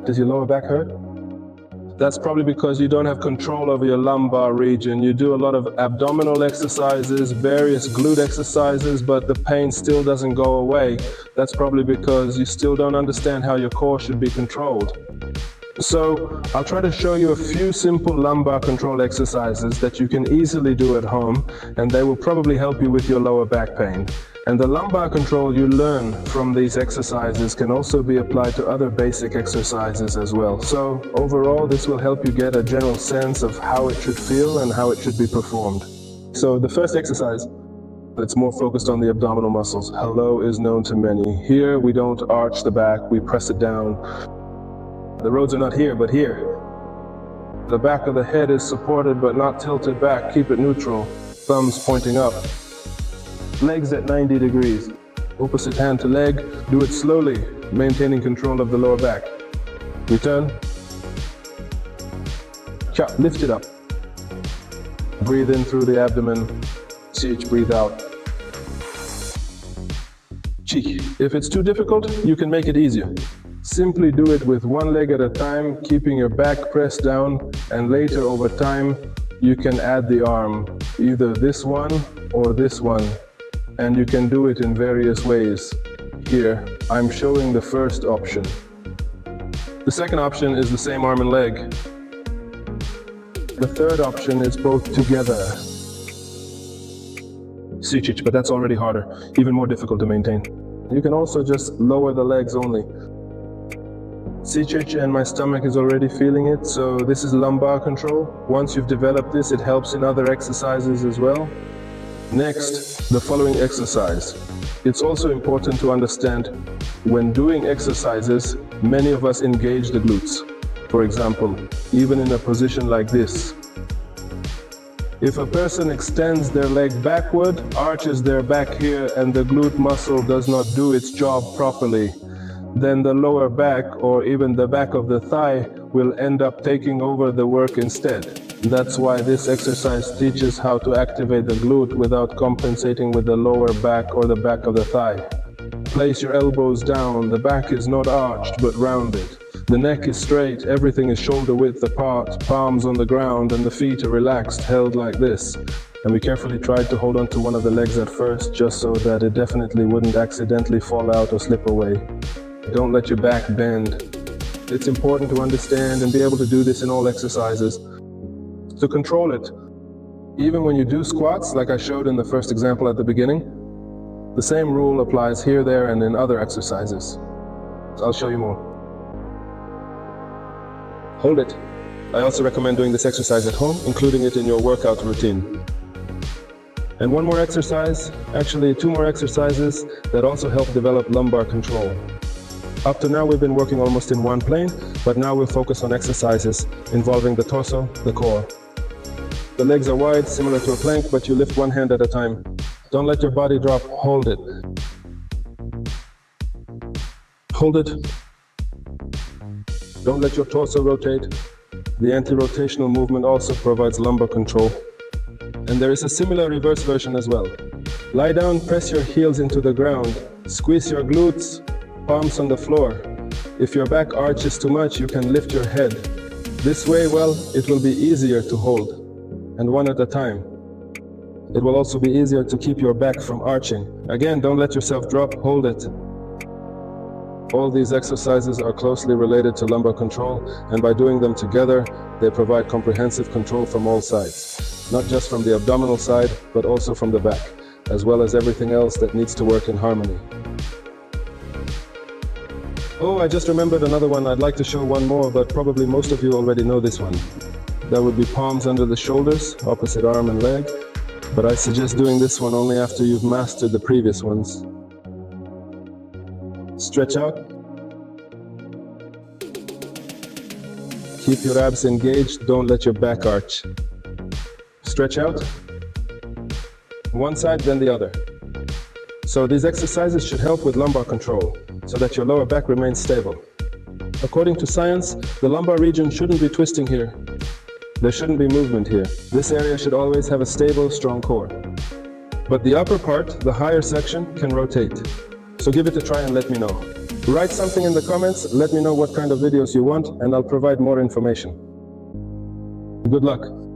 Does your lower back hurt? That's probably because you don't have control over your lumbar region. You do a lot of abdominal exercises, various glute exercises, but the pain still doesn't go away. That's probably because you still don't understand how your core should be controlled. So I'll try to show you a few simple lumbar control exercises that you can easily do at home, and they will probably help you with your lower back pain. And the lumbar control you learn from these exercises can also be applied to other basic exercises as well. So overall, this will help you get a general sense of how it should feel and how it should be performed. So the first exercise, it's more focused on the abdominal muscles. Hello is known to many. Here we don't arch the back, we press it down. The roads are not here, but here. The back of the head is supported but not tilted back. Keep it neutral. Thumbs pointing up. Legs at 90 degrees. Opposite hand to leg. Do it slowly, maintaining control of the lower back. Return. Chop, lift it up. Breathe in through the abdomen. CH, breathe out. Cheek. If it's too difficult, you can make it easier. Simply do it with one leg at a time, keeping your back pressed down, and later over time, you can add the arm, either this one or this one. And you can do it in various ways. Here, I'm showing the first option. The second option is the same arm and leg. The third option is both together. Sichich, but that's already harder, even more difficult to maintain. You can also just lower the legs only. Sichich and my stomach is already feeling it, so this is lumbar control. Once you've developed this, it helps in other exercises as well. Next, the following exercise. It's also important to understand when doing exercises, many of us engage the glutes. For example, even in a position like this. If a person extends their leg backward, arches their back here, and the glute muscle does not do its job properly, then the lower back or even the back of the thigh will end up taking over the work instead. That's why this exercise teaches how to activate the glute without compensating with the lower back or the back of the thigh. Place your elbows down, the back is not arched but rounded. The neck is straight, everything is shoulder width apart, palms on the ground, and the feet are relaxed, held like this. And we carefully tried to hold on to one of the legs at first, just so that it definitely wouldn't accidentally fall out or slip away. Don't let your back bend. It's important to understand and be able to do this in all exercises. To control it, even when you do squats, like I showed in the first example at the beginning, the same rule applies here, there, and in other exercises. I'll show you more. Hold it. I also recommend doing this exercise at home, including it in your workout routine. And one more exercise, actually two more exercises that also help develop lumbar control. Up to now we've been working almost in one plane, but now we'll focus on exercises involving the torso, the core. The legs are wide, similar to a plank, but you lift one hand at a time. Don't let your body drop, hold it. Hold it. Don't let your torso rotate. The anti-rotational movement also provides lumbar control. And there is a similar reverse version as well. Lie down, press your heels into the ground, squeeze your glutes, palms on the floor. If your back arches too much, you can lift your head. This way, well, it will be easier to hold. And one at a time. It will also be easier to keep your back from arching. Again, don't let yourself drop, hold it. All these exercises are closely related to lumbar control, and by doing them together, they provide comprehensive control from all sides. Not just from the abdominal side, but also from the back, as well as everything else that needs to work in harmony. Oh, I just remembered another one. I'd like to show one more, but probably most of you already know this one. That would be palms under the shoulders, opposite arm and leg. But I suggest doing this one only after you've mastered the previous ones. Stretch out. Keep your abs engaged, don't let your back arch. Stretch out. One side, then the other. So these exercises should help with lumbar control, so that your lower back remains stable. According to science, the lumbar region shouldn't be twisting here. There shouldn't be movement here. This area should always have a stable, strong core. But the upper part, the higher section, can rotate. So give it a try and let me know. Write something in the comments, let me know what kind of videos you want, and I'll provide more information. Good luck.